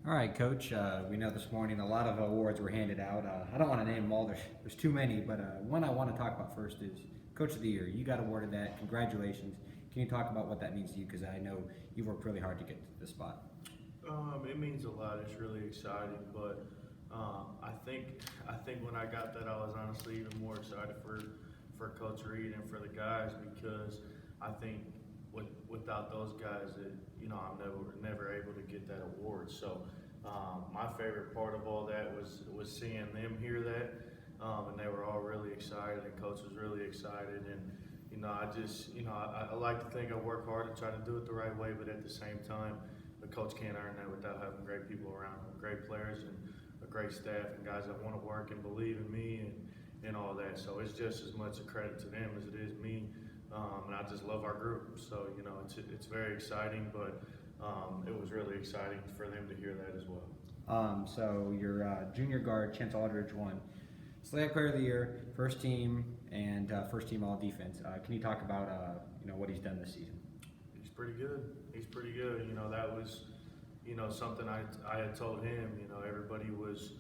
All right, Coach. We know this morning a lot of awards were handed out. I don't want to name them all. There's too many, but one I want to talk about first is Coach of the Year. You got awarded that. Congratulations. Can you talk about what that means to you? Because I know you've worked really hard to get to this spot. It means a lot. It's really exciting, but I think when I got that, I was honestly even more excited for Coach Reed and for the guys because I think without those guys, I'm never able to get that award. So my favorite part of all that was seeing them hear that, and they were all really excited, and Coach was really excited, and I like to think I work hard and try to do it the right way, but at the same time, the coach can't earn that without having great people around him, great players and a great staff and guys that want to work and believe in me and all that. So it's just as much a credit to them as it is me. And I just love our group. So, it's very exciting, but it was really exciting for them to hear that as well. So your junior guard, Chance Aldridge, won SLIAC Player of the Year, first team, and first team All Defense. Can you talk about what he's done this season? He's pretty good. He's pretty good. That was, something I had told him. Everybody was,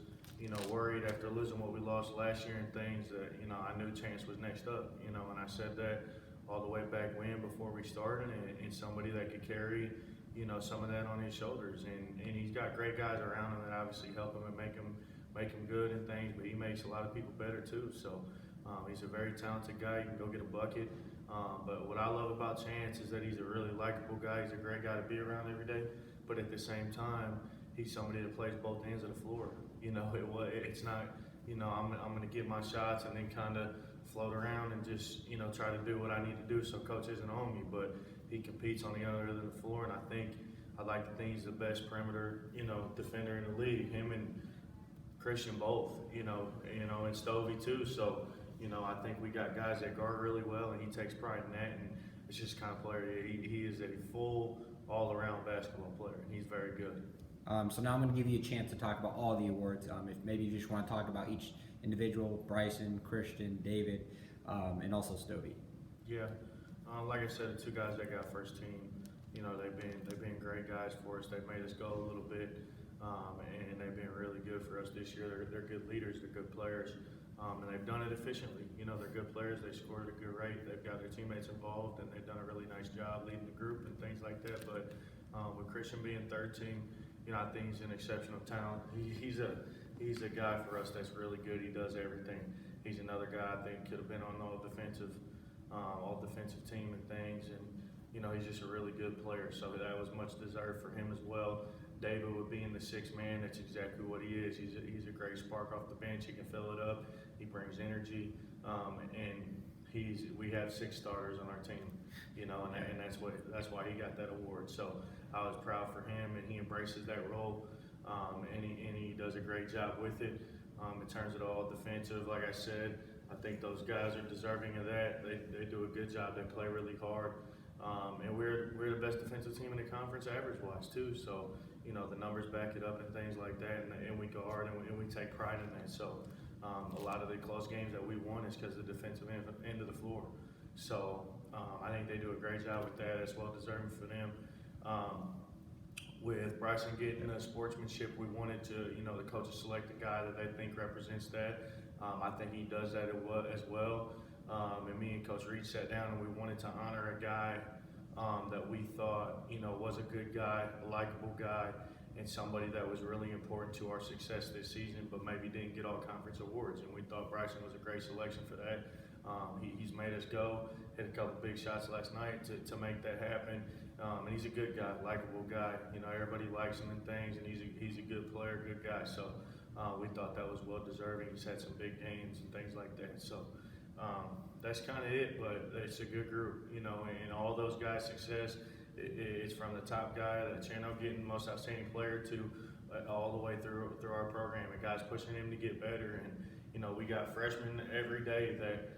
worried after losing what we lost last year and things that, I knew Chance was next up. And I said that all the way back when before we started, and somebody that could carry, some of that on his shoulders. And he's got great guys around him that obviously help him and make him good and things. But he makes a lot of people better too. So he's a very talented guy. He can go get a bucket. But what I love about Chance is that he's a really likable guy. He's a great guy to be around every day. But at the same time, he's somebody that plays both ends of the floor. It's not, I'm going to get my shots and then kind of float around and just, try to do what I need to do so coach isn't on me. But he competes on the other end of the floor, and I like to think he's the best perimeter, defender in the league. Him and Christian both, and Stovey too. So, I think we got guys that guard really well, and he takes pride in that. And it's just kind of player. He is a full, all-around basketball player, and he's very good. So now I'm going to give you a chance to talk about all the awards. If maybe you just want to talk about each individual, Bryson, Christian, David, and also Stovey. Yeah, like I said, the two guys that got first team, they've been great guys for us. They've made us go a little bit, and they've been really good for us this year. They're good leaders. They're good players. And they've done it efficiently. They're good players. They scored at a good rate. They've got their teammates involved, and they've done a really nice job leading the group and things like that. But with Christian being third team, I think he's an exceptional talent. He's a guy for us that's really good. He does everything. He's another guy I think could have been on all defensive team and things. And he's just a really good player. So that was much deserved for him as well. David would be in the sixth man. That's exactly what he is. He's a great spark off the bench. He can fill it up. He brings energy, and we have 6 starters on our team, and that's why he got that award. So I was proud for him, and he embraces that role, and he does a great job with it. In terms of all defensive, like I said, I think those guys are deserving of that. They do a good job. They play really hard. And we're the best defensive team in the conference average-wise too. So the numbers back it up and things like that, and we go hard and we take pride in that. So a lot of the close games that we won is because of the defensive end of the floor. So I think they do a great job with that. It's well deserving for them. With Bryson getting the sportsmanship, we wanted to, the coaches select a guy that they think represents that. I think he does that as well. And me and Coach Reed sat down and we wanted to honor a guy that we thought, was a good guy, a likable guy, and somebody that was really important to our success this season, but maybe didn't get all conference awards. And we thought Bryson was a great selection for that. He's made us go, hit a couple big shots last night to make that happen. And he's a good guy, likable guy. Everybody likes him and things, and he's a good player, good guy. So we thought that was well deserving. He's had some big games and things like that. So that's kind of it, but it's a good group, and all those guys' success, it's from the top guy, the Chano getting most outstanding player to all the way through our program, and guys pushing him to get better. And we got freshmen every day that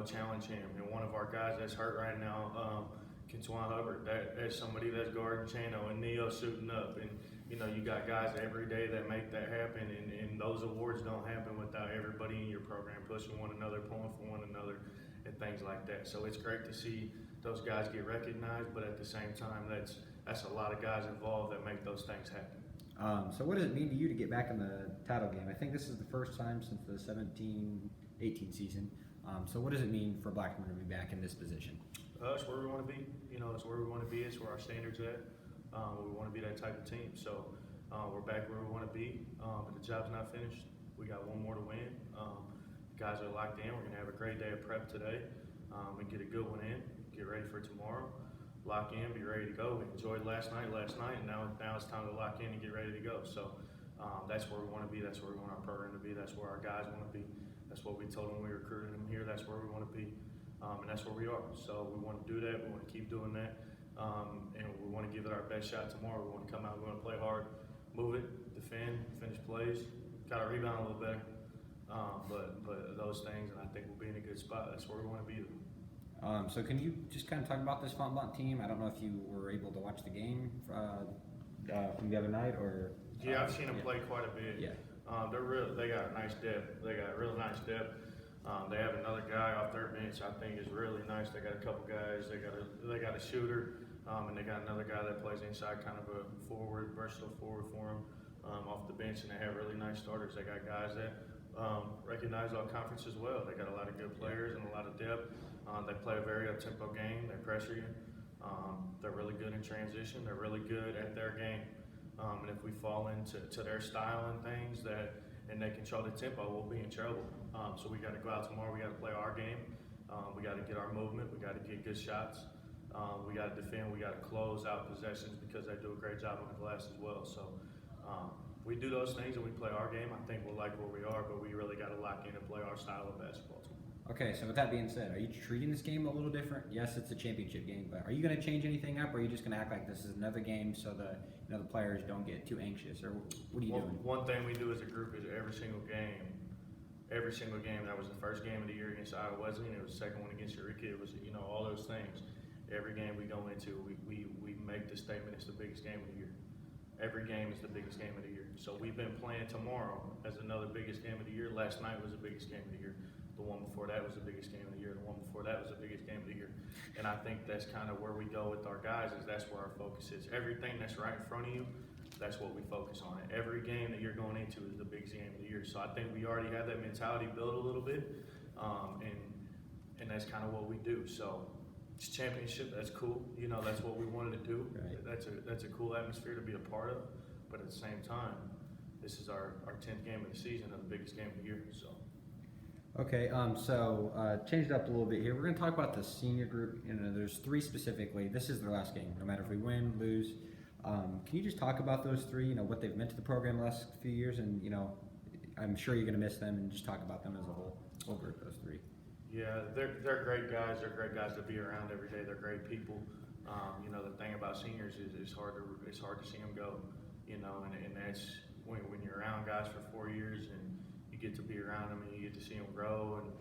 challenge him. And one of our guys that's hurt right now, Kentuan Hubbard, that's somebody that's guarding Chano, and Neo suiting up. And you got guys every day that make that happen, and those awards don't happen without everybody in your program pushing one another, pulling for one another, and things like that. So it's great to see those guys get recognized, but at the same time, that's a lot of guys involved that make those things happen. So what does it mean to you to get back in the title game? I think this is the first time since the 17-18 season. So what does it mean for Blackburn to be back in this position? That's where we want to be. That's where we want to be. It's where our standards at. We want to be that type of team. So we're back where we want to be. But the job's not finished. We got one more to win. Guys are locked in. We're going to have a great day of prep today and get a good one in. Get ready for tomorrow. Lock in, be ready to go. We enjoyed last night, and now it's time to lock in and get ready to go. So that's where we want to be. That's where we want our program to be. That's where our guys want to be. That's what we told them we recruited them here. That's where we want to be, and that's where we are. So we want to do that. We want to keep doing that, and we want to give it our best shot tomorrow. We want to come out. We want to play hard, move it, defend, finish plays, got to rebound a little better. But those things, and I think we'll be in a good spot. That's where we want to be. So can you just kind of talk about this Fontbonne team? I don't know if you were able to watch the game from the other night, or yeah, I've seen them play quite a bit. Yeah, they got a nice depth. They got real nice depth. They have another guy off their bench I think is really nice. They got a couple guys. They got a shooter, and they got another guy that plays inside, kind of a versatile forward for them off the bench, and they have really nice starters. They got guys that recognize all conference as well. They got a lot of good players and a lot of depth. They play a very up-tempo game. They pressure you. They're really good in transition. They're really good at their game. And if we fall into their style and things and they control the tempo, we'll be in trouble. So we got to go out tomorrow. We got to play our game. We got to get our movement. We got to get good shots. We got to defend. We got to close out possessions because they do a great job on the glass as well. So we do those things and we play our game. I think we'll like where we are, but we really got to lock in and play our style of basketball. Okay, so with that being said, are you treating this game a little different? Yes, it's a championship game, but are you going to change anything up, or are you just going to act like this is another game so the players don't get too anxious, or what are you doing? One thing we do as a group is every single game, that was the first game of the year against Iowa Wesleyan, it was the second one against Eureka, it was, all those things. Every game we go into, we make the statement it's the biggest game of the year. Every game is the biggest game of the year. So we've been playing tomorrow as another biggest game of the year. Last night was the biggest game of the year. The one before that was the biggest game of the year. The one before that was the biggest game of the year. And I think that's kind of where we go with our guys, is that's where our focus is. Everything that's right in front of you, that's what we focus on. Every game that you're going into is the biggest game of the year. So I think we already have that mentality built a little bit, and that's kind of what we do. So it's championship, that's cool. That's what we wanted to do. Right. That's a cool atmosphere to be a part of. But at the same time, this is our 10th game of the season and the biggest game of the year. So. Okay, changed up a little bit here. We're going to talk about the senior group. There's three specifically. This is their last game, no matter if we win, lose. Can you just talk about those three, what they've meant to the program the last few years? And, I'm sure you're going to miss them, and just talk about them as a whole group, those three. Yeah, they're great guys. They're great guys to be around every day. They're great people. The thing about seniors is it's hard to see them go, and that's when you're around guys for 4 years and you get to be around them and you get to see them grow, and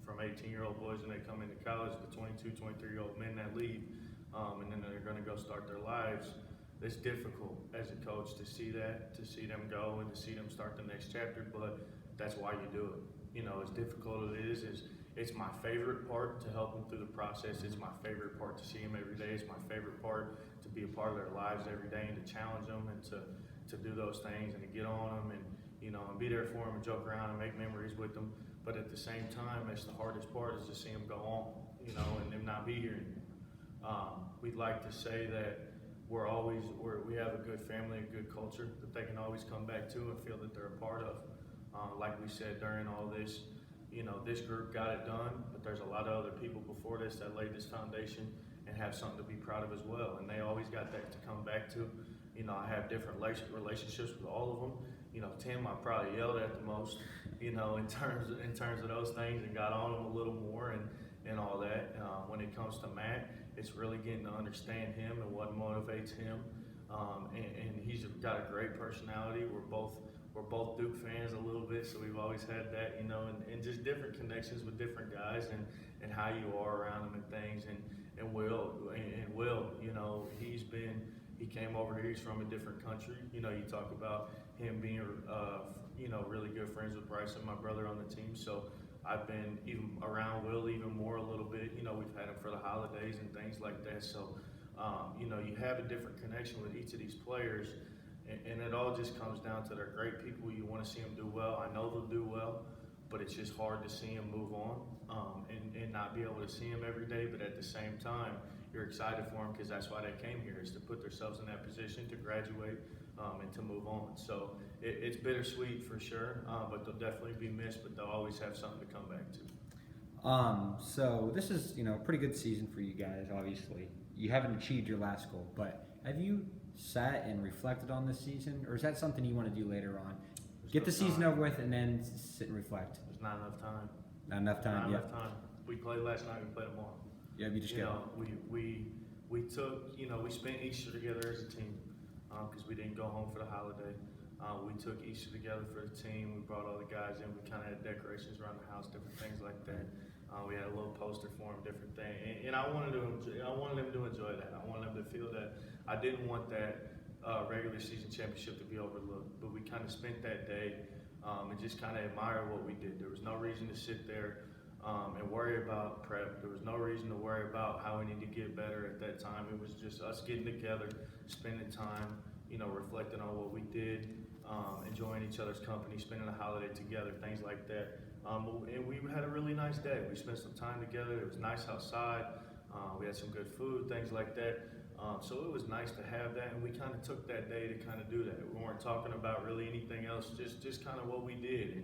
from 18-year-old boys and they come into college to 22, 23-year-old men that leave, and then they're going to go start their lives. It's difficult as a coach to see them go and to see them start the next chapter, but that's why you do it. As difficult as it is, it's my favorite part to help them through the process. It's my favorite part to see them every day. It's my favorite part to be a part of their lives every day and to challenge them and to do those things and to get on them and be there for them and joke around and make memories with them. But at the same time, that's the hardest part, is to see them go on, and them not be here anymore. We'd like to say that we have a good family, a good culture that they can always come back to and feel that they're a part of. Like we said during all this, this group got it done, but there's a lot of other people before this that laid this foundation and have something to be proud of as well. And they always got that to come back to. I have different relationships with all of them. Tim, I probably yelled at the most, in terms of those things, and got on him a little more and all that. When it comes to Matt, it's really getting to understand him and what motivates him. And he's got a great personality. We're both Duke fans a little bit, so we've always had that, and just different connections with different guys and how you are around them and things. And Will, he came over here. He's from a different country. You talk about him being, really good friends with Bryson, my brother on the team. So I've been even around Will even more a little bit. We've had him for the holidays and things like that. So, you have a different connection with each of these players, and it all just comes down to they're great people. You want to see them do well. I know they'll do well, but it's just hard to see them move on and not be able to see them every day. But at the same time, you're excited for them because that's why they came here, is to put themselves in that position to graduate and to move on. So it's bittersweet for sure, but they'll definitely be missed, but they'll always have something to come back to. So this is, a pretty good season for you guys, obviously. You haven't achieved your last goal, but have you sat and reflected on this season, or is that something you want to do later on? Get the season over with and then sit and reflect. There's not enough time. Not enough time, Not enough time. We played last night, we play tomorrow. Yeah, you just got. We took, we spent Easter together as a team because we didn't go home for the holiday. We took Easter together for the team. We brought all the guys in. We kind of had decorations around the house, different things like that. We had a little poster for them, different thing, and I wanted them to enjoy that. I wanted them to feel that. I didn't want that regular season championship to be overlooked, but we kind of spent that day and just kind of admire what we did. There was no reason to sit there and worry about prep. There was no reason to worry about how we need to get better at that time. It was just us getting together, spending time, reflecting on what we did, enjoying each other's company, spending a holiday together, things like that. And we had a really nice day. We spent some time together. It was nice outside. We had some good food, things like that. So it was nice to have that, and we kind of took that day to kind of do that. We weren't talking about really anything else, just kind of what we did.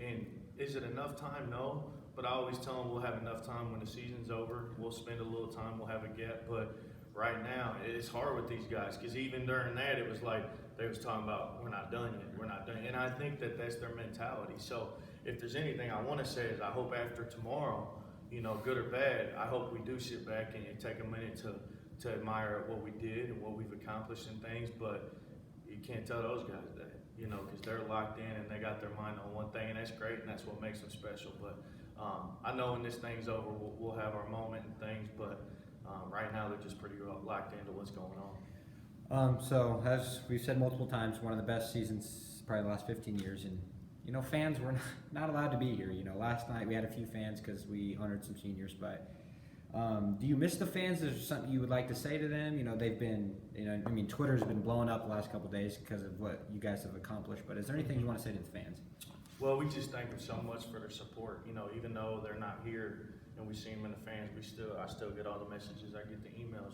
And is it enough time? No. But I always tell them we'll have enough time when the season's over. We'll spend a little time. We'll have a gap. But right now, it's hard with these guys because even during that, it was like they was talking about we're not done yet. We're not done. And I think that that's their mentality. So if there's anything I want to say is I hope after tomorrow, good or bad, I hope we do sit back and take a minute to admire what we did and what we've accomplished and things. But you can't tell those guys that, because they're locked in and they got their mind on one thing, and that's great, and that's what makes them special. But I know when this thing's over, we'll have our moment and things, but right now they're just pretty locked into what's going on. So as we've said multiple times, one of the best seasons probably the last 15 years, and fans were not allowed to be here. Last night we had a few fans because we honored some seniors, but do you miss the fans? Is there something you would like to say to them? They've been, Twitter's been blowing up the last couple of days because of what you guys have accomplished, but is there anything you want to say to the fans? Well, we just thank them so much for their support. Even though they're not here and we see them in the fans, I still get all the messages. I get the emails.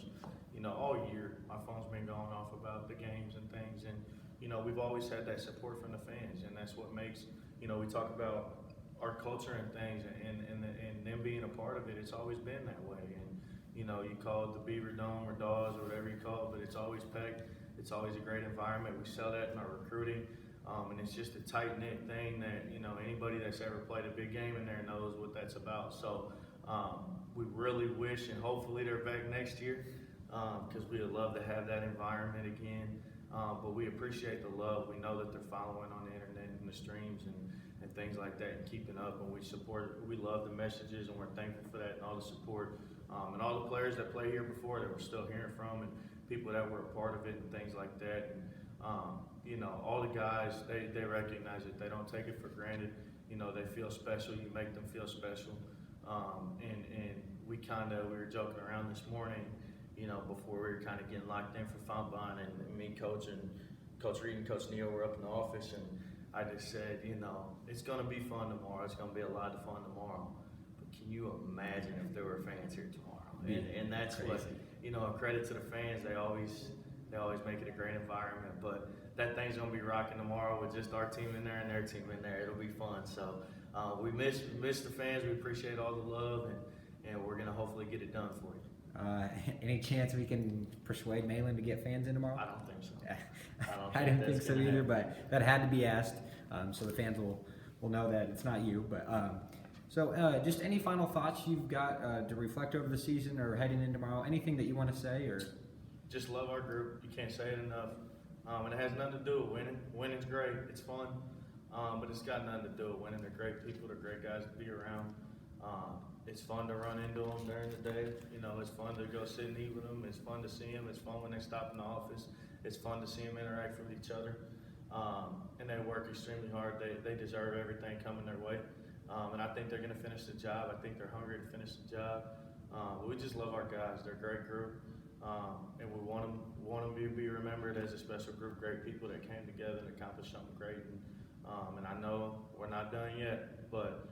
All year my phone's been going off about the games and things, and we've always had that support from the fans, and that's what makes we talk about our culture and things, and them being a part of it. It's always been that way, and you call it the Beaver Dome or Dawes or whatever you call it, but it's always packed. It's always a great environment. We sell that in our recruiting. And it's just a tight-knit thing that, anybody that's ever played a big game in there knows what that's about. So we really wish, and hopefully they're back next year, because we would love to have that environment again. But we appreciate the love. We know that they're following on the internet and the streams and things like that and keeping up. And we love the messages, and we're thankful for that and all the support. And all the players that played here before that we're still hearing from, and people that were a part of it and things like that. And, all the guys, they recognize it. They don't take it for granted. They feel special. You make them feel special. And we were joking around this morning, before we were kind of getting locked in for Fontbonne, and me, Coach, and Coach Reed and Coach Neal were up in the office, and I just said, it's going to be fun tomorrow. It's going to be a lot of fun tomorrow. But can you imagine if there were fans here tomorrow? And that's crazy. What, a credit to the fans. They always make it a great environment, but that thing's gonna be rocking tomorrow with just our team in there and their team in there. It'll be fun. So we miss the fans. We appreciate all the love, and we're gonna hopefully get it done for you. Any chance we can persuade Malin to get fans in tomorrow? I don't think so. I didn't think so either, but that had to be asked, so the fans will know that it's not you. But so just any final thoughts you've got to reflect over the season or heading in tomorrow? Anything that you want to say or? Just love our group. You can't say it enough. And it has nothing to do with winning. Winning's great. It's fun. But it's got nothing to do with winning. They're great people. They're great guys to be around. It's fun to run into them during the day. It's fun to go sit and eat with them. It's fun to see them. It's fun when they stop in the office. It's fun to see them interact with each other. And they work extremely hard. They deserve everything coming their way. And I think they're going to finish the job. I think they're hungry to finish the job. But we just love our guys. They're a great group. And we want them to be remembered as a special group, great people that came together accomplish something great. And I know we're not done yet, but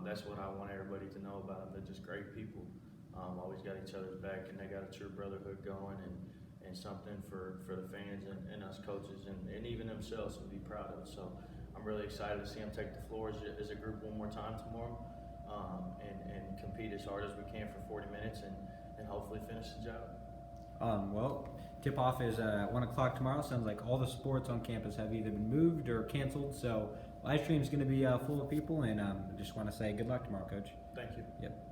that's what I want everybody to know about them. They're just great people. Always got each other's back, and they got a true brotherhood going, and something for the fans and us coaches and even themselves to be proud of. So I'm really excited to see them take the floor as a group one more time tomorrow, and compete as hard as we can for 40 minutes and hopefully finish the job. Well, tip-off is at 1 o'clock tomorrow. Sounds like all the sports on campus have either been moved or canceled, so live stream is going to be full of people, and I just want to say good luck tomorrow, Coach. Thank you. Yep.